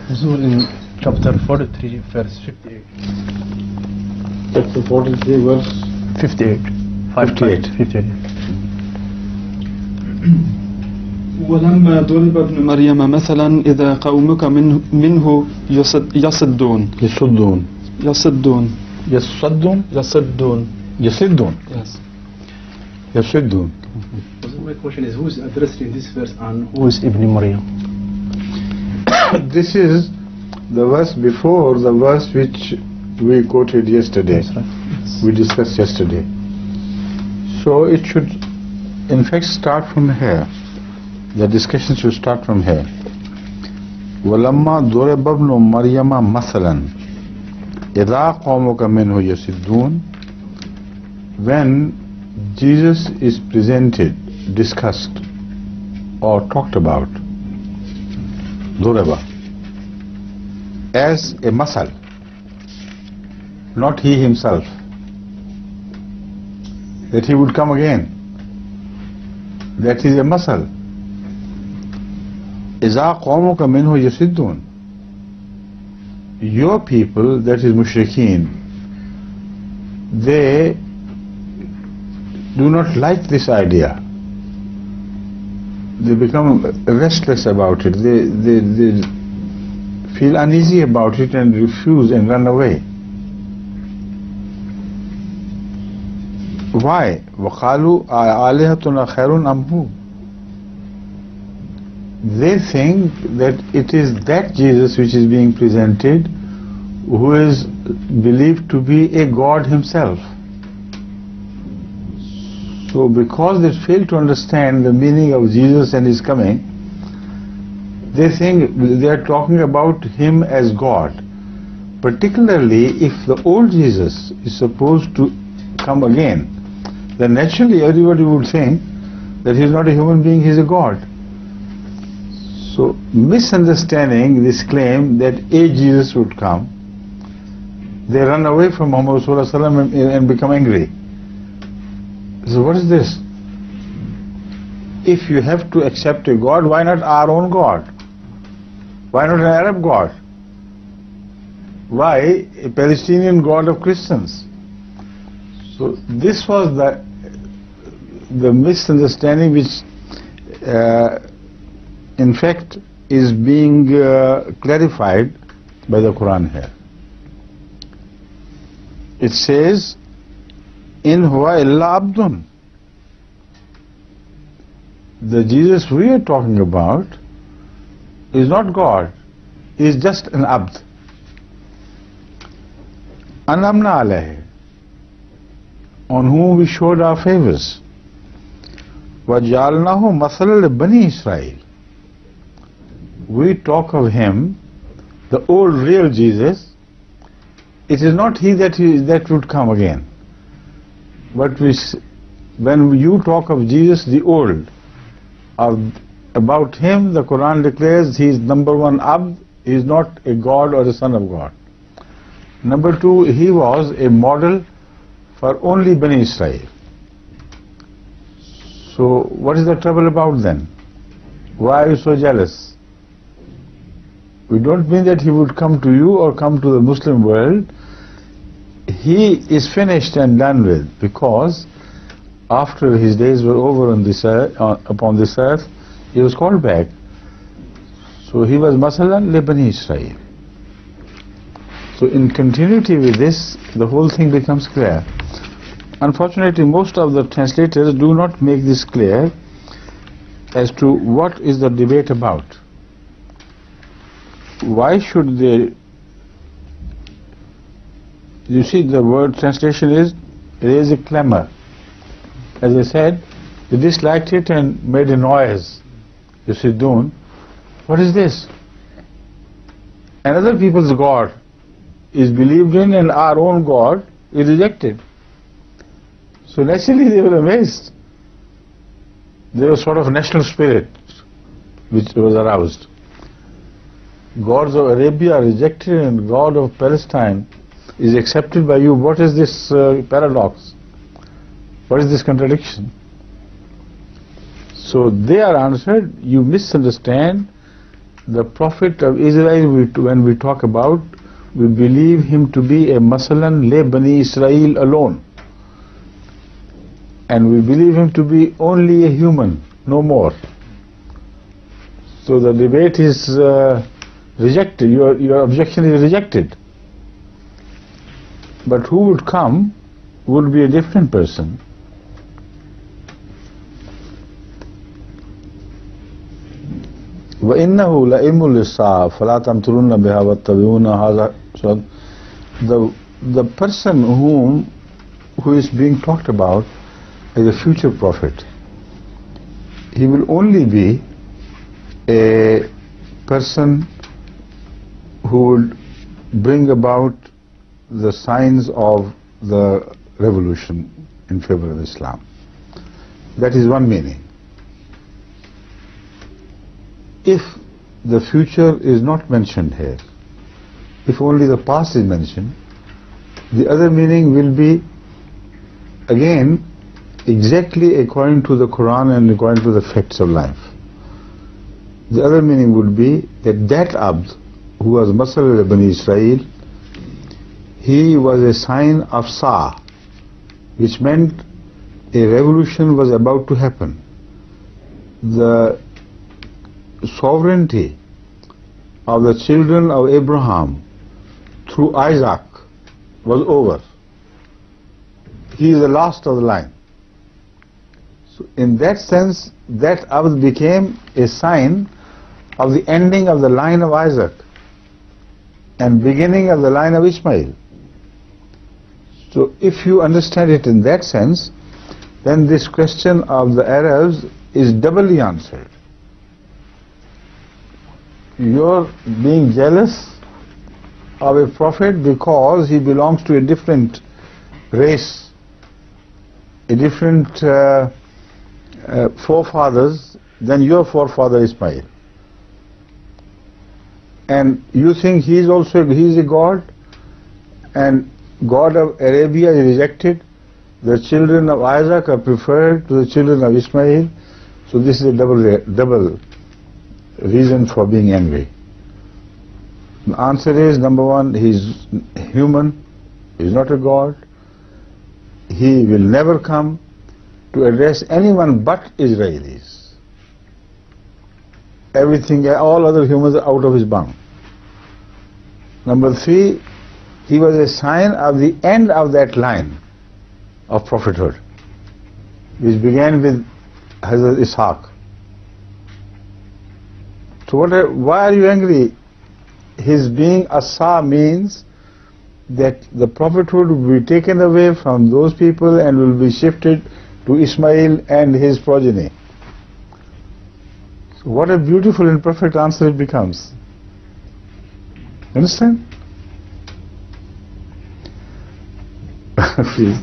Nuzul in chapter 43 verse 58. Chapter 43 verse 58. 58. ولما ضرب ابن مريم مثلا إذا قومك منه يصدون. Yes. So my question is, who is addressed in this verse and who is Ibn Maryam? This is the verse before the verse which we quoted yesterday. That's right. Yes. We discussed yesterday. So it should in fact start from here. The discussion should start from here. وَلَمَّا ضُرِبَ ابْنُ مَرْيَمَ مَثَلًا إِذَا قَوْمُكَ مِنْهُ يَصِدُّونَ. When Jesus is presented, discussed or talked about, ضُرِبَ, as a masal, not he himself, that he would come again. That is a masal. إِذَا قَوْمُكَ مِنْهُ يَصِدُّونَ. Your people, that is mushrikeen, they do not like this idea. They become restless about it. They feel uneasy about it and refuse and run away. Why? وَقَالُوا آلِهَتُنَا خَيْرٌ أَمْ هُوَ. They think that it is that Jesus which is being presented who is believed to be a God himself. So because they fail to understand the meaning of Jesus and his coming, they think they are talking about him as God. Particularly if the old Jesus is supposed to come again, then naturally everybody would think that he is not a human being, he is a God. So misunderstanding this claim that a Jesus would come, they run away from Muhammad Sallallahu Alaihi Wasallam and become angry. So what is this? If you have to accept a God, why not our own God? Why not an Arab God? Why a Palestinian God of Christians? So this was the misunderstanding which in fact is being clarified by the Quran here. It says, in huwa illa abdun. The Jesus we are talking about is not God, he is just an abd. Anamna alayhi, on whom we showed our favors. وَجَعَلْنَاهُ مَثَلًا لِبَنِي إِسْرَائِيلَ. We talk of him, the old real Jesus. It is not he that would come again. But when you talk of Jesus the old, about him the Quran declares he is number one abd, he is not a God or a son of God. Number two, he was a model for only Bani Israel. So what is the trouble about then? Why are you so jealous? We don't mean that he would come to you or come to the Muslim world. He is finished and done with, because after his days were over on this earth, upon this earth, he was called back. So he was masalan li Bani Israel. So in continuity with this, the whole thing becomes clear. Unfortunately, most of the translators do not make this clear as to what is the debate about. Why should they? You see, the word translation is raise a clamor. As I said, they disliked it and made a noise. You see, what is this? Another people's God is believed in and our own God is rejected. So naturally they were amazed. There was sort of national spirit which was aroused. Gods of Arabia are rejected and God of Palestine is accepted by you. What is this paradox? What is this contradiction? So they are answered, you misunderstand the Prophet of Israel. When we talk about, we believe him to be a Masalan le Bani Israel alone. And we believe him to be only a human, no more. So the debate is rejected, your objection is rejected. But who would come would be a different person. وَإِنَّهُ لَإِلْمٌ لِلسَّاعَةِ فَلَا تَمْتَرُنَّ بِهَا وَاتَّبِعُونَ هَذَا. So the person who is being talked about is a future prophet. He will only be a person who would bring about the signs of the revolution in favor of Islam. That is one meaning. If the future is not mentioned here, if only the past is mentioned, the other meaning will be again exactly according to the Quran and according to the facts of life. The other meaning would be that Abd who was Masrur Bani Israel, he was a sign of Sa, which meant a revolution was about to happen. The sovereignty of the children of Abraham through Isaac was over. He is the last of the line. So in that sense, that Abd became a sign of the ending of the line of Isaac and beginning of the line of Ishmael. So if you understand it in that sense, then this question of the Arabs is doubly answered. You're being jealous of a prophet because he belongs to a different race, a different forefathers than your forefather Ismail. And you think he is a god, and God of Arabia is rejected. The children of Isaac are preferred to the children of Ismail. So this is a double reason for being angry. The answer is, number one, he is human, he is not a god. He will never come to address anyone but Israelis. Everything, all other humans are out of his bound. Number three, he was a sign of the end of that line of prophethood, which began with Hazrat Ishaq. So why are you angry? His being Asa means that the prophethood will be taken away from those people and will be shifted to Ismail and his progeny. So what a beautiful and perfect answer it becomes. Understand? Please.